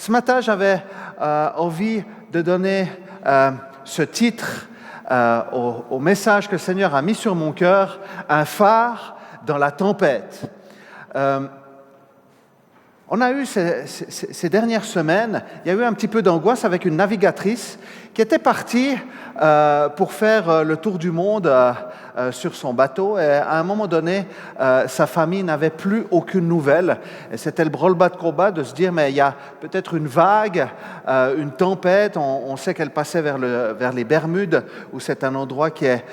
ce matin, j'avais envie de donner ce titre au message que le Seigneur a mis sur mon cœur, un phare dans la tempête. On a eu ces dernières semaines, il y a eu un petit peu d'angoisse avec une navigatrice qui était partie pour faire le tour du monde sur son bateau. Et à un moment donné, sa famille n'avait plus aucune nouvelle. Et c'était le branle-bas de combat de se dire, mais il y a peut-être une vague, une tempête. On sait qu'elle passait vers les Bermudes, où c'est un endroit qui est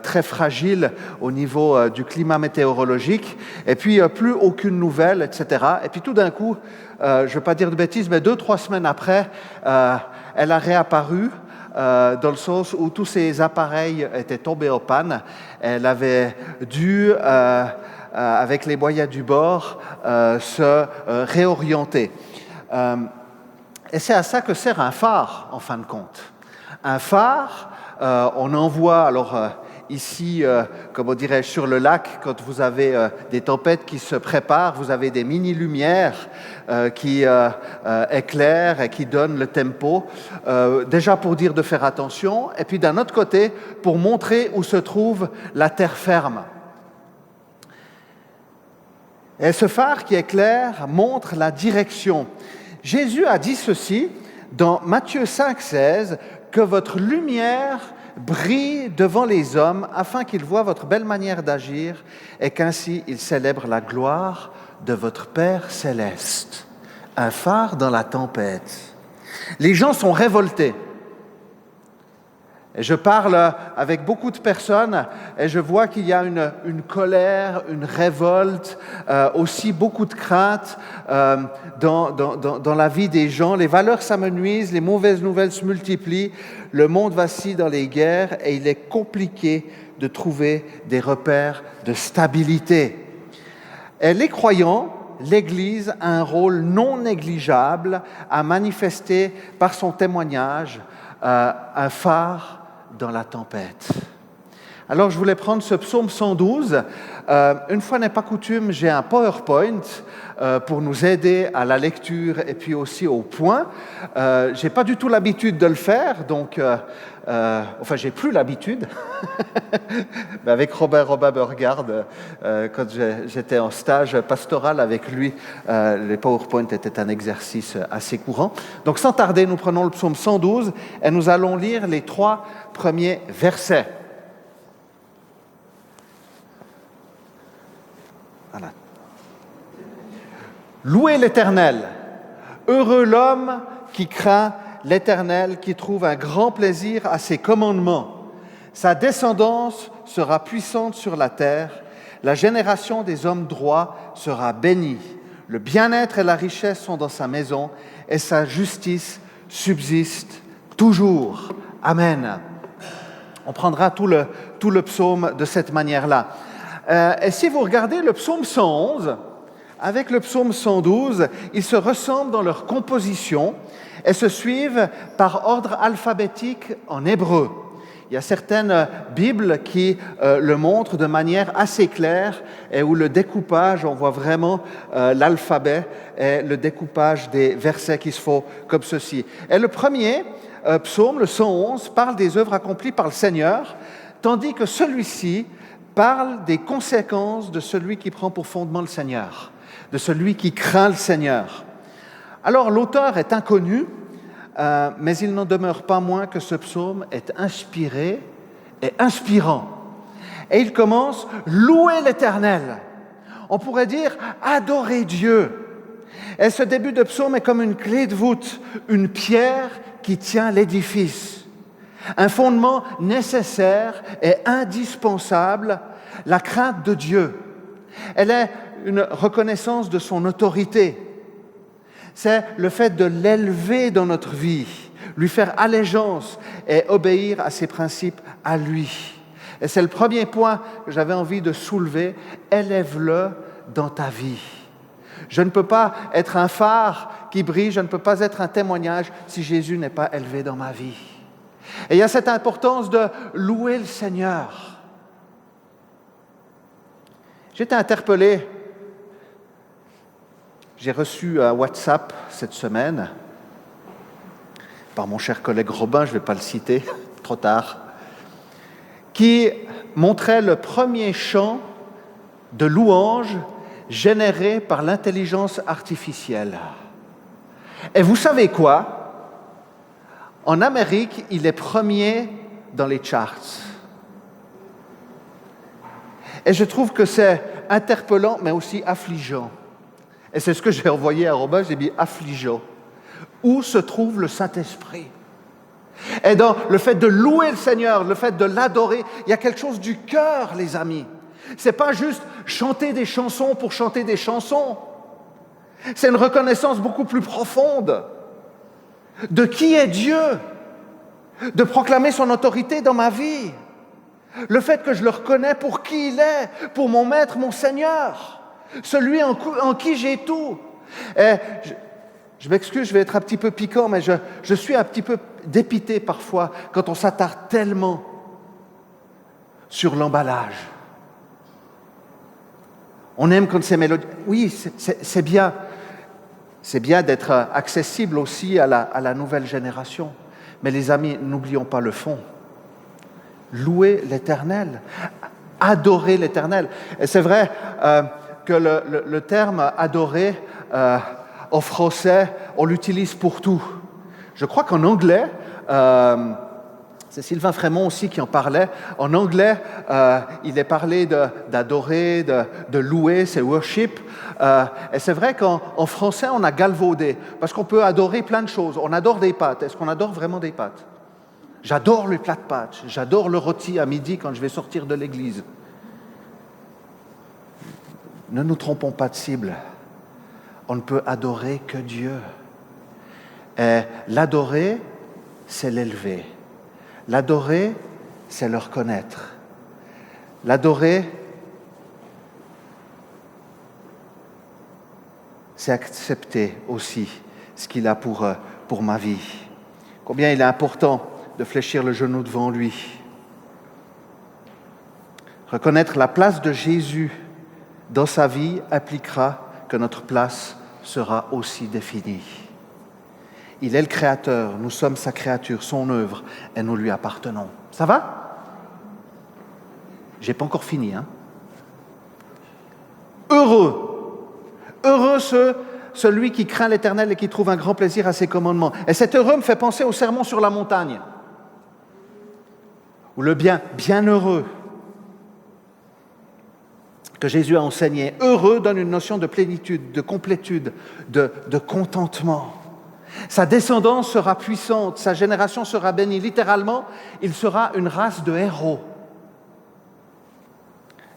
très fragile au niveau du climat météorologique. Et puis, plus aucune nouvelle, etc. Et puis tout d'un coup, je ne veux pas dire de bêtises, mais 2-3 semaines après, elle a réapparu dans le sens où tous ses appareils étaient tombés en panne. Elle avait dû, avec les moyens du bord, se réorienter. Et c'est à ça que sert un phare, en fin de compte. Un phare, on en voit, alors ici, comment dirais-je, sur le lac, quand vous avez des tempêtes qui se préparent, vous avez des mini-lumières qui éclairent et qui donnent le tempo, déjà pour dire de faire attention, et puis d'un autre côté, pour montrer où se trouve la terre ferme. Et ce phare qui éclaire montre la direction. Jésus a dit ceci dans Matthieu 5,16, que votre lumière brille devant les hommes afin qu'ils voient votre belle manière d'agir et qu'ainsi ils célèbrent la gloire de votre Père céleste. Un phare dans la tempête. Les gens sont révoltés. Et je parle avec beaucoup de personnes et je vois qu'il y a une colère, une révolte, aussi beaucoup de crainte dans la vie des gens. Les valeurs s'amenuisent, les mauvaises nouvelles se multiplient, le monde vacille dans les guerres et il est compliqué de trouver des repères de stabilité. Et les croyants, l'Église a un rôle non négligeable à manifester par son témoignage un phare dans la tempête. Alors, je voulais prendre ce psaume 112. Une fois n'est pas coutume, j'ai un PowerPoint pour nous aider à la lecture et puis aussi au point. Je n'ai pas du tout l'habitude de le faire, donc... enfin, j'ai plus l'habitude. Mais avec Robert Burgard, quand j'étais en stage pastoral avec lui, les PowerPoint étaient un exercice assez courant. Donc, sans tarder, nous prenons le psaume 112 et nous allons lire les 3 premiers versets. Voilà. Louez l'Éternel. Heureux l'homme qui craint l'Éternel, qui trouve un grand plaisir à ses commandements. Sa descendance sera puissante sur la terre. La génération des hommes droits sera bénie. Le bien-être et la richesse sont dans sa maison et sa justice subsiste toujours. Amen. On prendra tout le psaume de cette manière-là. Et si vous regardez le psaume 111 avec le psaume 112, ils se ressemblent dans leur composition et se suivent par ordre alphabétique en hébreu. Il y a certaines Bibles qui le montrent de manière assez claire et où le découpage, on voit vraiment l'alphabet et le découpage des versets qui se font comme ceci. Et le premier psaume, le 111, parle des œuvres accomplies par le Seigneur, tandis que celui-ci parle des conséquences de celui qui prend pour fondement le Seigneur, de celui qui craint le Seigneur. Alors, l'auteur est inconnu, mais il n'en demeure pas moins que ce psaume est inspiré et inspirant. Et il commence « Louez l'Éternel ». On pourrait dire « Adorez Dieu ». Et ce début de psaume est comme une clé de voûte, une pierre qui tient l'édifice. Un fondement nécessaire et indispensable, la crainte de Dieu. Elle est une reconnaissance de son autorité. C'est le fait de l'élever dans notre vie, lui faire allégeance et obéir à ses principes à lui. Et c'est le premier point que j'avais envie de soulever, élève-le dans ta vie. Je ne peux pas être un phare qui brille, je ne peux pas être un témoignage si Jésus n'est pas élevé dans ma vie. Et il y a cette importance de louer le Seigneur. J'étais interpellé. J'ai reçu un WhatsApp cette semaine par mon cher collègue Robin, je ne vais pas le citer, trop tard, qui montrait le premier chant de louange généré par l'intelligence artificielle. Et vous savez quoi? En Amérique, il est premier dans les charts. Et je trouve que c'est interpellant, mais aussi affligeant. Et c'est ce que j'ai envoyé à Robin, j'ai dit affligeant. Où se trouve le Saint-Esprit? Et dans le fait de louer le Seigneur, le fait de l'adorer, il y a quelque chose du cœur, les amis. C'est pas juste chanter des chansons pour chanter des chansons. C'est une reconnaissance beaucoup plus profonde de qui est Dieu, de proclamer son autorité dans ma vie. Le fait que je le reconnais pour qui il est, pour mon maître, mon Seigneur, celui en qui j'ai tout. Et je m'excuse, je vais être un petit peu piquant, mais je suis un petit peu dépité parfois quand on s'attarde tellement sur l'emballage. On aime quand c'est mélodieux. Oui, c'est bien. C'est bien d'être accessible aussi à la nouvelle génération. Mais les amis, n'oublions pas le fond. Louer l'Éternel, adorer l'Éternel. Et c'est vrai que le terme « adorer », en français, on l'utilise pour tout. Je crois qu'en anglais, c'est Sylvain Frémont aussi qui en parlait, en anglais, il est parlé d'adorer, de louer, c'est « worship ». Et c'est vrai qu'en français, on a galvaudé, parce qu'on peut adorer plein de choses. On adore des pâtes. Est-ce qu'on adore vraiment des pâtes? J'adore les plats de pâtes, j'adore le rôti à midi quand je vais sortir de l'église. Ne nous trompons pas de cible. On ne peut adorer que Dieu. Et l'adorer, c'est l'élever. L'adorer, c'est le reconnaître. L'adorer, c'est accepter aussi ce qu'il a pour ma vie. Combien il est important de fléchir le genou devant lui. Reconnaître la place de Jésus dans sa vie impliquera que notre place sera aussi définie. Il est le Créateur, nous sommes sa créature, son œuvre, et nous lui appartenons. Ça va? J'ai pas encore fini, hein? Heureux celui qui craint l'Éternel et qui trouve un grand plaisir à ses commandements. Et cet heureux me fait penser au sermon sur la montagne. Ou le bienheureux que Jésus a enseigné. Heureux donne une notion de plénitude, de complétude, de contentement. Sa descendance sera puissante, sa génération sera bénie. Littéralement, il sera une race de héros.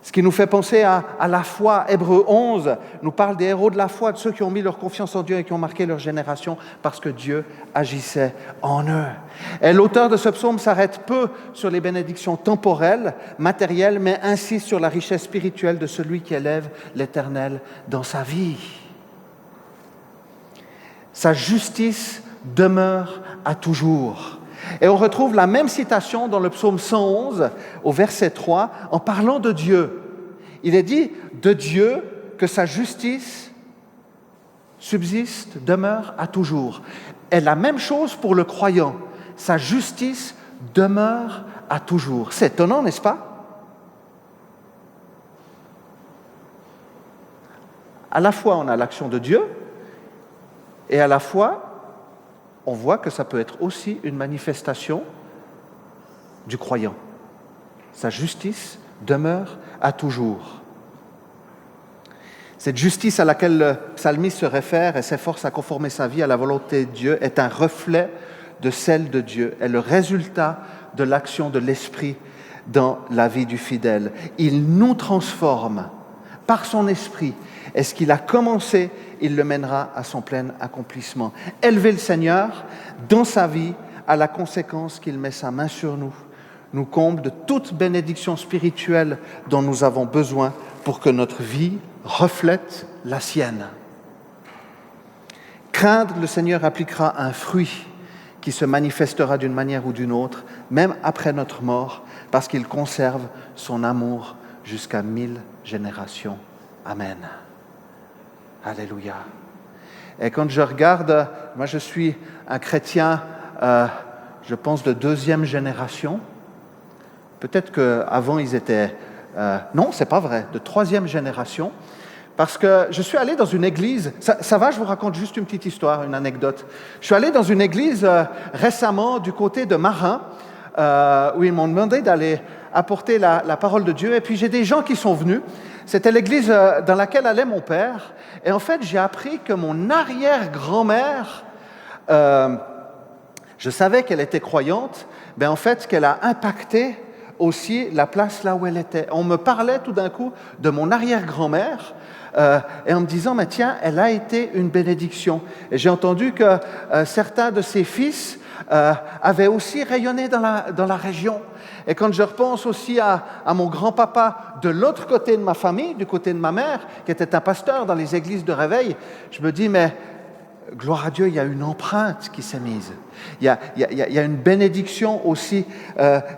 Ce qui nous fait penser à la foi. Hébreux 11 nous parle des héros de la foi, de ceux qui ont mis leur confiance en Dieu et qui ont marqué leur génération parce que Dieu agissait en eux. Et l'auteur de ce psaume s'arrête peu sur les bénédictions temporelles, matérielles, mais insiste sur la richesse spirituelle de celui qui élève l'Éternel dans sa vie. Sa justice demeure à toujours. Et on retrouve la même citation dans le psaume 111, au verset 3, en parlant de Dieu. Il est dit de Dieu que sa justice subsiste, demeure à toujours. Et la même chose pour le croyant. Sa justice demeure à toujours. C'est étonnant, n'est-ce pas? À la fois, on a l'action de Dieu, et à la fois, on voit que ça peut être aussi une manifestation du croyant. Sa justice demeure à toujours. Cette justice à laquelle le psalmiste se réfère et s'efforce à conformer sa vie à la volonté de Dieu est un reflet de celle de Dieu, est le résultat de l'action de l'Esprit dans la vie du fidèle. Il nous transforme par son Esprit. Et ce qu'il a commencé, il le mènera à son plein accomplissement. Élever le Seigneur dans sa vie a la conséquence qu'il met sa main sur nous, nous comble de toute bénédiction spirituelle dont nous avons besoin pour que notre vie reflète la sienne. Craindre le Seigneur impliquera un fruit qui se manifestera d'une manière ou d'une autre, même après notre mort, parce qu'il conserve son amour jusqu'à 1000 générations. Amen. Alléluia. Et quand je regarde, moi je suis un chrétien je pense, de deuxième génération. Peut-être qu'avant, ils étaient... non, c'est pas vrai, de troisième génération. Parce que je suis allé dans une église... Ça va, je vous raconte juste une petite histoire, une anecdote. Je suis allé dans une église récemment du côté de Marin, où ils m'ont demandé d'aller apporter la parole de Dieu. Et puis j'ai des gens qui sont venus. C'était l'église dans laquelle allait mon père. Et en fait, j'ai appris que mon arrière-grand-mère, je savais qu'elle était croyante, mais en fait, qu'elle a impacté aussi la place là où elle était. On me parlait tout d'un coup de mon arrière-grand-mère, et en me disant, mais tiens, elle a été une bénédiction. Et j'ai entendu que certains de ses fils avaient aussi rayonné dans la région. Et quand je repense aussi à mon grand-papa de l'autre côté de ma famille, du côté de ma mère, qui était un pasteur dans les églises de réveil, je me dis, mais gloire à Dieu, il y a une empreinte qui s'est mise. Il y a une bénédiction aussi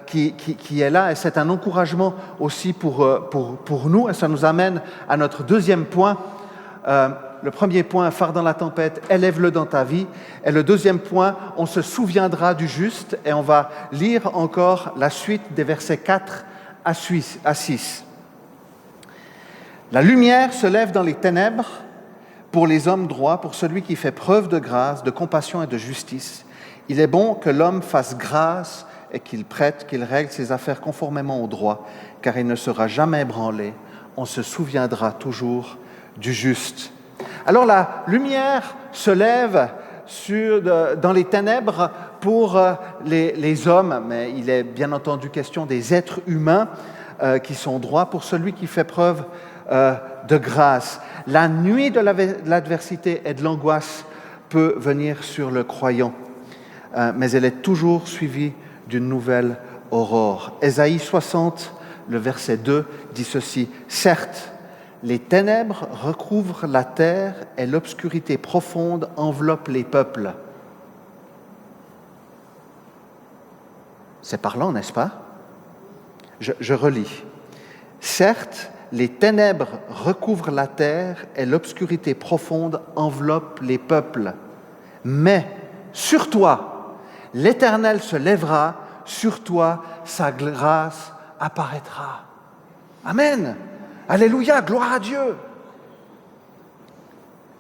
qui est là, et c'est un encouragement aussi pour nous, et ça nous amène à notre deuxième point. Le premier point, phare dans la tempête, élève-le dans ta vie. Et le deuxième point, on se souviendra du juste, et on va lire encore la suite des versets 4 à 6. La lumière se lève dans les ténèbres pour les hommes droits, pour celui qui fait preuve de grâce, de compassion et de justice. Il est bon que l'homme fasse grâce et qu'il prête, qu'il règle ses affaires conformément au droit, car il ne sera jamais ébranlé. On se souviendra toujours du juste. Alors la lumière se lève dans les ténèbres pour les hommes, mais il est bien entendu question des êtres humains qui sont droits, pour celui qui fait preuve de grâce. La nuit de l'adversité et de l'angoisse peut venir sur le croyant, mais elle est toujours suivie d'une nouvelle aurore. Ésaïe 60, le verset 2, dit ceci: « Certes, les ténèbres recouvrent la terre et l'obscurité profonde enveloppe les peuples. » C'est parlant, n'est-ce pas? Je relis. « Certes, les ténèbres recouvrent la terre et l'obscurité profonde enveloppe les peuples. Mais sur toi, l'Éternel se lèvera, sur toi, sa grâce apparaîtra. » Amen. Alléluia, gloire à Dieu.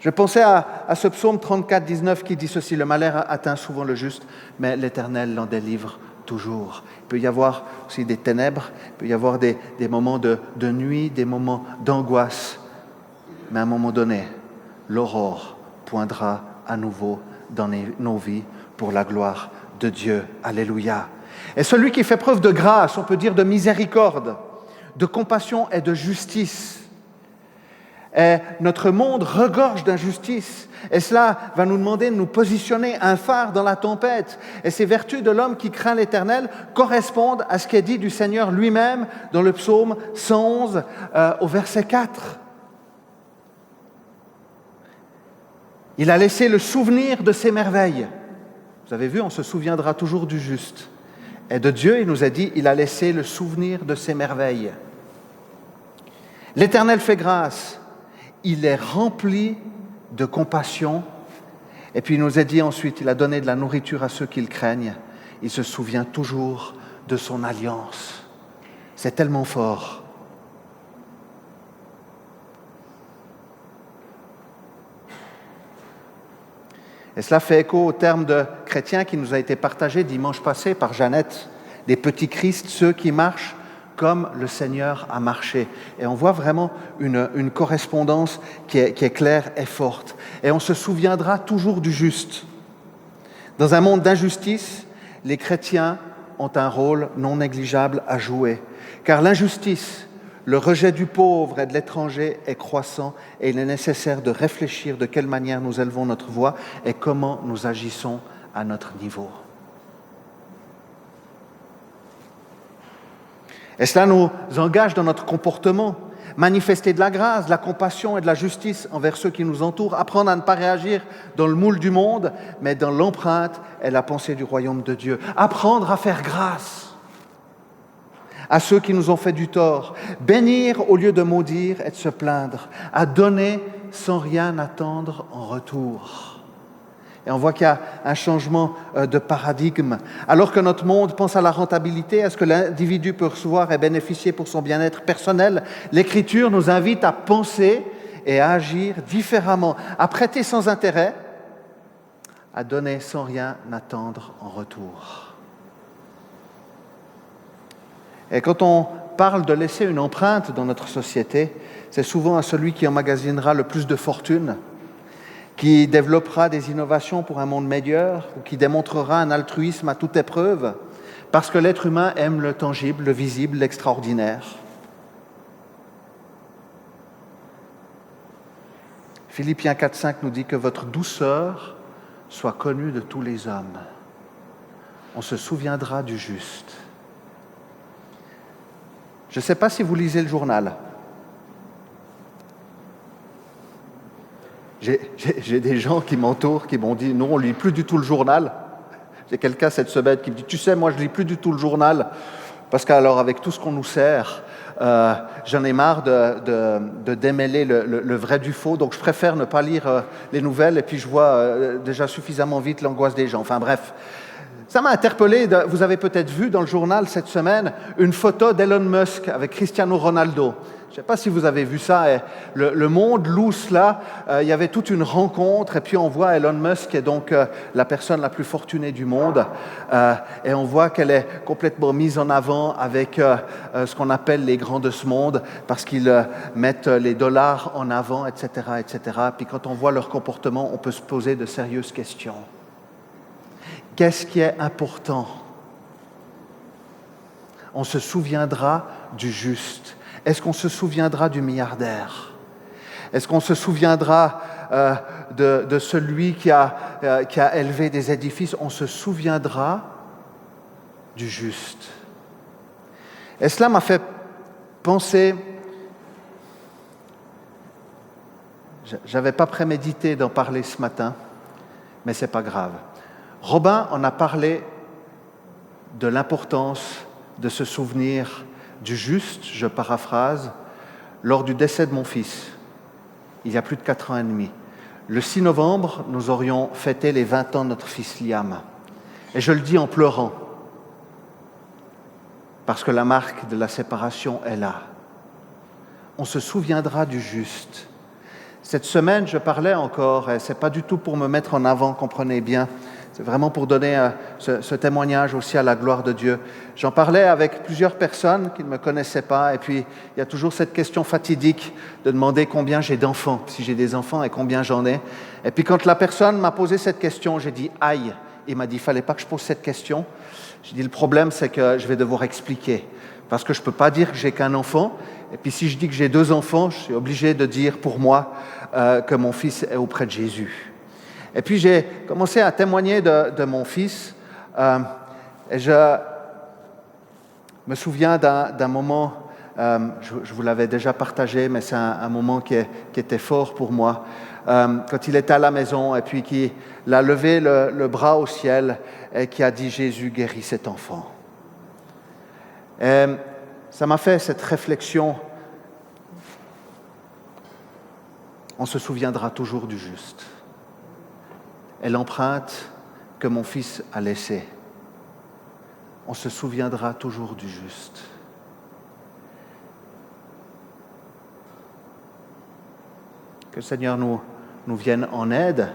Je pensais à ce psaume 34, 19 qui dit ceci: « Le malheur atteint souvent le juste, mais l'Éternel l'en délivre toujours. » Il peut y avoir aussi des ténèbres, il peut y avoir des moments de nuit, des moments d'angoisse. Mais à un moment donné, l'aurore poindra à nouveau dans nos vies pour la gloire de Dieu. Alléluia. Et celui qui fait preuve de grâce, on peut dire de miséricorde, de compassion et de justice. Et notre monde regorge d'injustice. Et cela va nous demander de nous positionner un phare dans la tempête. Et ces vertus de l'homme qui craint l'Éternel correspondent à ce qu'est dit du Seigneur lui-même dans le psaume 111 au verset 4. Il a laissé le souvenir de ses merveilles. Vous avez vu, on se souviendra toujours du juste. Et de Dieu, il nous a dit, il a laissé le souvenir de ses merveilles. L'Éternel fait grâce. Il est rempli de compassion. Et puis il nous a dit ensuite, il a donné de la nourriture à ceux qui le craignent. Il se souvient toujours de son alliance. C'est tellement fort. Et cela fait écho au terme de chrétien qui nous a été partagé dimanche passé par Jeannette, des petits Christ, ceux qui marchent comme le Seigneur a marché. Et on voit vraiment une correspondance qui est claire et forte. Et on se souviendra toujours du juste. Dans un monde d'injustice, les chrétiens ont un rôle non négligeable à jouer. Car l'injustice, le rejet du pauvre et de l'étranger est croissant et il est nécessaire de réfléchir de quelle manière nous élevons notre voix et comment nous agissons à notre niveau. Et cela nous engage dans notre comportement, manifester de la grâce, de la compassion et de la justice envers ceux qui nous entourent, apprendre à ne pas réagir dans le moule du monde, mais dans l'empreinte et la pensée du royaume de Dieu. Apprendre à faire grâce à ceux qui nous ont fait du tort, bénir au lieu de maudire et de se plaindre, à donner sans rien attendre en retour. Et on voit qu'il y a un changement de paradigme. Alors que notre monde pense à la rentabilité, à ce que l'individu peut recevoir et bénéficier pour son bien-être personnel, l'Écriture nous invite à penser et à agir différemment, à prêter sans intérêt, à donner sans rien attendre en retour. Et quand on parle de laisser une empreinte dans notre société, c'est souvent à celui qui emmagasinera le plus de fortune, qui développera des innovations pour un monde meilleur ou qui démontrera un altruisme à toute épreuve, parce que l'être humain aime le tangible, le visible, l'extraordinaire. Philippiens 4,5 nous dit que votre douceur soit connue de tous les hommes. On se souviendra du juste. Je ne sais pas si vous lisez le journal. J'ai des gens qui m'entourent, qui m'ont dit « Non, on ne lit plus du tout le journal ». J'ai quelqu'un cette semaine qui me dit « Tu sais, moi, je ne lis plus du tout le journal, parce qu'alors, avec tout ce qu'on nous sert, j'en ai marre de démêler le vrai du faux, donc je préfère ne pas lire les nouvelles, et puis je vois déjà suffisamment vite l'angoisse des gens. » Enfin bref, ça m'a interpellé. Vous avez peut-être vu dans le journal cette semaine une photo d'Elon Musk avec Cristiano Ronaldo. Je ne sais pas si vous avez vu ça. Et le monde loue cela. Il y avait toute une rencontre et puis on voit Elon Musk, qui est donc la personne la plus fortunée du monde. Et on voit qu'elle est complètement mise en avant avec ce qu'on appelle les grands de ce monde parce qu'ils mettent les dollars en avant, etc., etc. Puis quand on voit leur comportement, on peut se poser de sérieuses questions. Qu'est-ce qui est important ? On se souviendra du juste. Est-ce qu'on se souviendra du milliardaire ? Est-ce qu'on se souviendra de celui qui a élevé des édifices ? On se souviendra du juste. Et cela m'a fait penser, je n'avais pas prémédité d'en parler ce matin, mais ce n'est pas grave. Robin en a parlé de l'importance de se souvenir du juste, je paraphrase, lors du décès de mon fils, il y a plus de 4 ans et demi. Le 6 novembre, nous aurions fêté les 20 ans de notre fils Liam. Et je le dis en pleurant, parce que la marque de la séparation est là. On se souviendra du juste. Cette semaine, je parlais encore, et ce n'est pas du tout pour me mettre en avant, comprenez bien, c'est vraiment pour donner ce témoignage aussi à la gloire de Dieu. J'en parlais avec plusieurs personnes qui ne me connaissaient pas, et puis il y a toujours cette question fatidique de demander combien j'ai d'enfants, si j'ai des enfants et combien j'en ai. Et puis quand la personne m'a posé cette question, j'ai dit « aïe ». Il m'a dit « il ne fallait pas que je pose cette question ». J'ai dit « le problème, c'est que je vais devoir expliquer, parce que je ne peux pas dire que j'ai qu'un enfant, et puis si je dis que j'ai 2 enfants, je suis obligé de dire pour moi que mon fils est auprès de Jésus ». Et puis j'ai commencé à témoigner de mon fils, et je me souviens d'un moment, je vous l'avais déjà partagé, mais c'est un moment qui était fort pour moi, quand il était à la maison et puis qu'il a levé le bras au ciel et qui a dit « Jésus guérit cet enfant ». Et ça m'a fait cette réflexion, on se souviendra toujours du juste. Et l'empreinte que mon fils a laissée, on se souviendra toujours du juste. Que le Seigneur nous vienne en aide,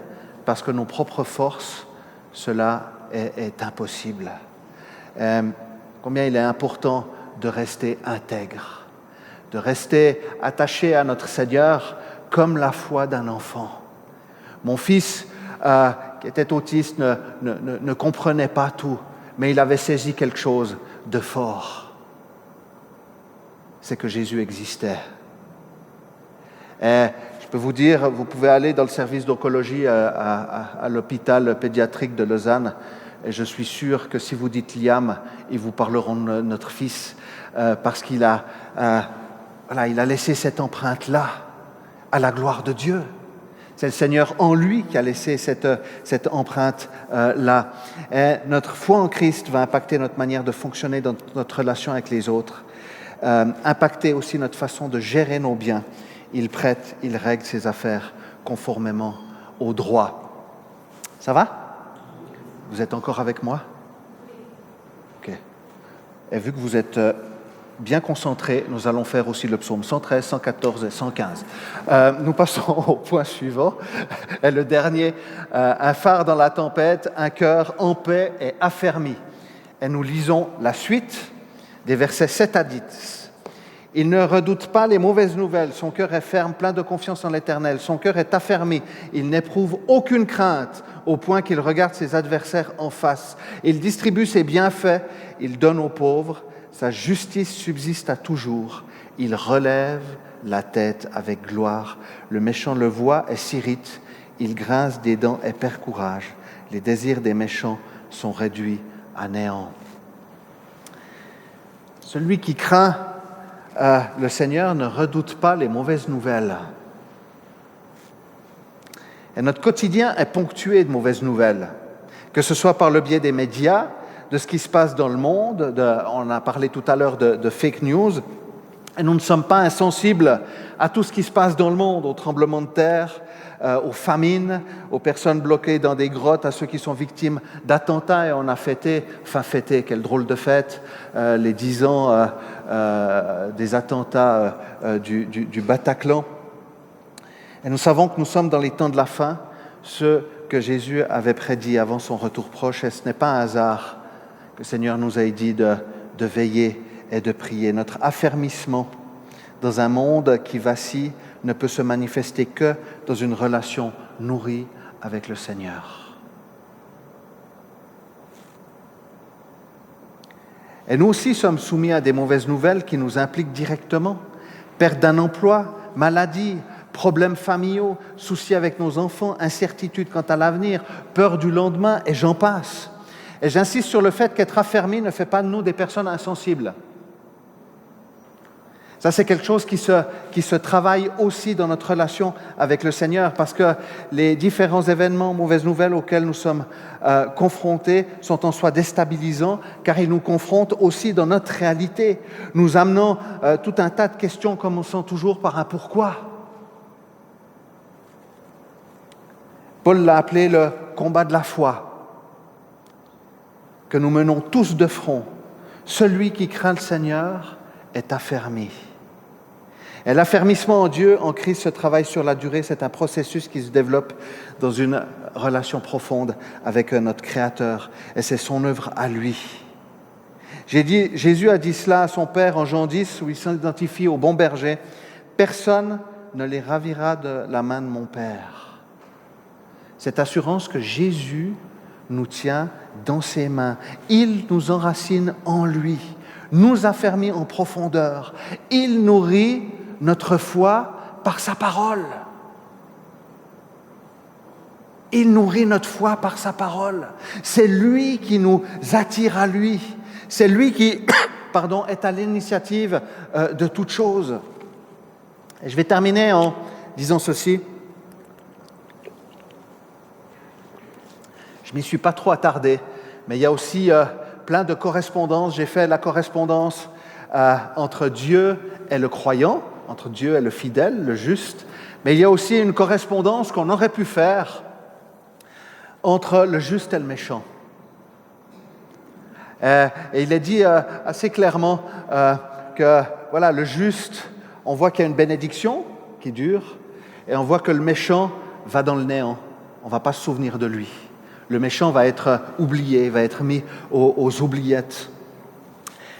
parce que nos propres forces, cela est impossible. Combien il est important de rester intègre, de rester attaché à notre Seigneur comme la foi d'un enfant. Mon fils, qui était autiste, ne comprenait pas tout, mais il avait saisi quelque chose de fort. C'est que Jésus existait. Et je peux vous dire, vous pouvez aller dans le service d'oncologie à l'hôpital pédiatrique de Lausanne, et je suis sûr que si vous dites Liam, ils vous parleront de notre fils, parce qu'il a laissé cette empreinte-là, à la gloire de Dieu. C'est le Seigneur en lui qui a laissé cette empreinte-là. Et notre foi en Christ va impacter notre manière de fonctionner dans notre relation avec les autres, impacter aussi notre façon de gérer nos biens. Il prête, il règle ses affaires conformément au droit. Ça va? Vous êtes encore avec moi? Ok. Et vu que vous êtes bien concentrés, nous allons faire aussi le psaume 113, 114 et 115. Nous passons au point suivant, et le dernier, un phare dans la tempête, un cœur en paix et affermi. Et nous lisons la suite des versets 7 à 10. Il ne redoute pas les mauvaises nouvelles, son cœur est ferme, plein de confiance en l'Éternel, son cœur est affermi, il n'éprouve aucune crainte au point qu'il regarde ses adversaires en face. Il distribue ses bienfaits, il donne aux pauvres, sa justice subsiste à toujours, il relève la tête avec gloire. Le méchant le voit et s'irrite, il grince des dents et perd courage. Les désirs des méchants sont réduits à néant. Celui qui craint le Seigneur ne redoute pas les mauvaises nouvelles. Et notre quotidien est ponctué de mauvaises nouvelles, que ce soit par le biais des médias, de ce qui se passe dans le monde, on a parlé tout à l'heure de fake news, et nous ne sommes pas insensibles à tout ce qui se passe dans le monde, aux tremblements de terre, aux famines, aux personnes bloquées dans des grottes, à ceux qui sont victimes d'attentats. Et on a fêté, quelle drôle de fête, les 10 ans des attentats du Bataclan. Et nous savons que nous sommes dans les temps de la fin, ce que Jésus avait prédit avant son retour proche. Et ce n'est pas un hasard que le Seigneur nous ait dit de veiller et de prier. Notre affermissement dans un monde qui vacille ne peut se manifester que dans une relation nourrie avec le Seigneur. Et nous aussi sommes soumis à des mauvaises nouvelles qui nous impliquent directement. Perte d'un emploi, maladie, problèmes familiaux, soucis avec nos enfants, incertitude quant à l'avenir, peur du lendemain, et j'en passe. Et j'insiste sur le fait qu'être affermi ne fait pas de nous des personnes insensibles. Ça, c'est quelque chose qui se travaille aussi dans notre relation avec le Seigneur, parce que les différents événements, mauvaises nouvelles auxquels nous sommes confrontés sont en soi déstabilisants, car ils nous confrontent aussi dans notre réalité, nous amenant tout un tas de questions, commençant toujours par un pourquoi. Paul l'a appelé le combat de la foi, que nous menons tous de front. Celui qui craint le Seigneur est affermi. Et l'affermissement en Dieu, en Christ, se travaille sur la durée. C'est un processus qui se développe dans une relation profonde avec notre Créateur. Et c'est son œuvre à lui. Jésus a dit cela à son Père en Jean 10, où il s'identifie au bon berger. « Personne ne les ravira de la main de mon Père. » Cette assurance que Jésus nous tient dans ses mains. Il nous enracine en lui, nous affermit en profondeur. Il nourrit notre foi par sa parole. Il nourrit notre foi par sa parole. C'est lui qui nous attire à lui. C'est lui qui est à l'initiative de toutes choses. Et je vais terminer en disant ceci. Je ne m'y suis pas trop attardé, mais il y a aussi plein de correspondances. J'ai fait la correspondance entre Dieu et le croyant, entre Dieu et le fidèle, le juste, mais il y a aussi une correspondance qu'on aurait pu faire entre le juste et le méchant. Et il est dit assez clairement que voilà, le juste, on voit qu'il y a une bénédiction qui dure, et on voit que le méchant va dans le néant. On ne va pas se souvenir de lui. Le méchant va être oublié, va être mis aux oubliettes.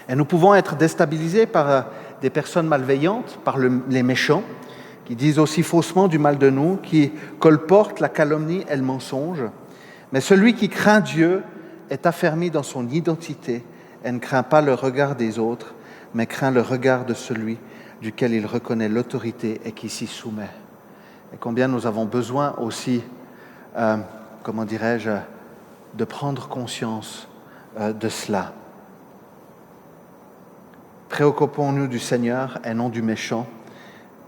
Et nous pouvons être déstabilisés par des personnes malveillantes, par les méchants, qui disent aussi faussement du mal de nous, qui colportent la calomnie et le mensonge. Mais celui qui craint Dieu est affermi dans son identité et ne craint pas le regard des autres, mais craint le regard de celui duquel il reconnaît l'autorité et qui s'y soumet. Et combien nous avons besoin aussi, de prendre conscience de cela. Préoccupons-nous du Seigneur et non du méchant,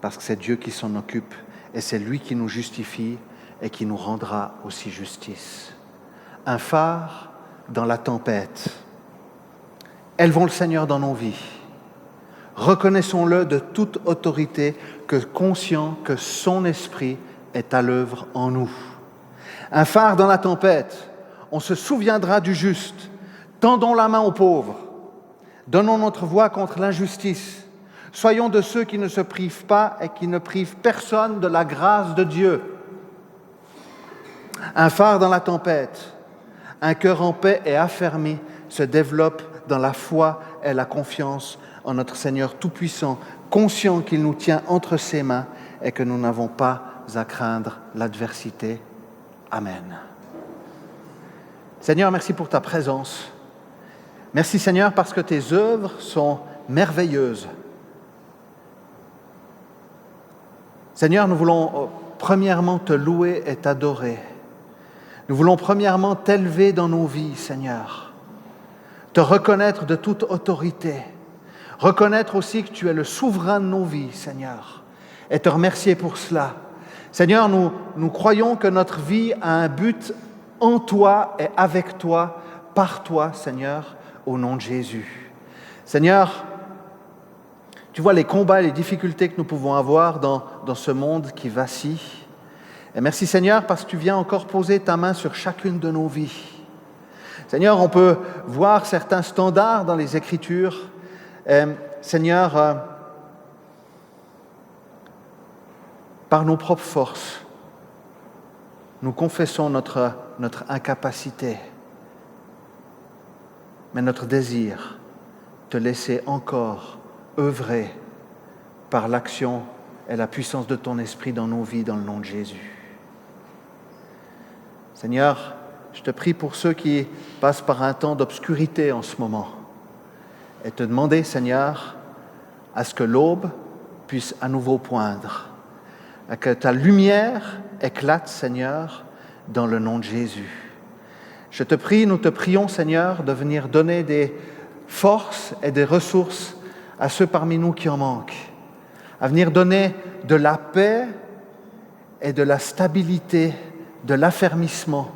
parce que c'est Dieu qui s'en occupe et c'est lui qui nous justifie et qui nous rendra aussi justice. Un phare dans la tempête. Élevons le Seigneur dans nos vies. Reconnaissons-le de toute autorité, que conscient que son esprit est à l'œuvre en nous. Un phare dans la tempête, on se souviendra du juste. Tendons la main aux pauvres. Donnons notre voix contre l'injustice. Soyons de ceux qui ne se privent pas et qui ne privent personne de la grâce de Dieu. Un phare dans la tempête, un cœur en paix et affermi se développe dans la foi et la confiance en notre Seigneur Tout-Puissant, conscient qu'il nous tient entre ses mains et que nous n'avons pas à craindre l'adversité. Amen. Seigneur, merci pour ta présence. Merci Seigneur parce que tes œuvres sont merveilleuses. Seigneur, nous voulons premièrement te louer et t'adorer. Nous voulons premièrement t'élever dans nos vies, Seigneur. Te reconnaître de toute autorité. Reconnaître aussi que tu es le souverain de nos vies, Seigneur. Et te remercier pour cela. Seigneur, nous croyons que notre vie a un but en toi et avec toi, par toi, Seigneur, au nom de Jésus. Seigneur, tu vois les combats et les difficultés que nous pouvons avoir dans ce monde qui vacille. Et merci Seigneur parce que tu viens encore poser ta main sur chacune de nos vies. Seigneur, on peut voir certains standards dans les Écritures. Et, Seigneur, par nos propres forces, nous confessons notre incapacité, mais notre désir, te laisser encore œuvrer par l'action et la puissance de ton esprit dans nos vies, dans le nom de Jésus. Seigneur, je te prie pour ceux qui passent par un temps d'obscurité en ce moment et te demander, Seigneur, à ce que l'aube puisse à nouveau poindre, à que ta lumière éclate, Seigneur, dans le nom de Jésus. Je te prie, nous te prions, Seigneur, de venir donner des forces et des ressources à ceux parmi nous qui en manquent, à venir donner de la paix et de la stabilité, de l'affermissement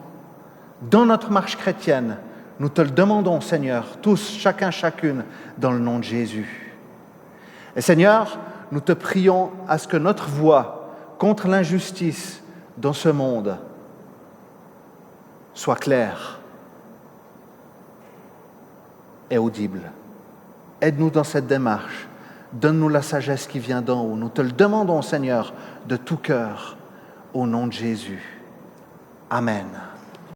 dans notre marche chrétienne. Nous te le demandons, Seigneur, tous, chacun, chacune, dans le nom de Jésus. Et Seigneur, nous te prions à ce que notre voix contre l'injustice dans ce monde soit claire et audible. Aide-nous dans cette démarche. Donne-nous la sagesse qui vient d'en haut. Nous te le demandons, Seigneur, de tout cœur, au nom de Jésus. Amen.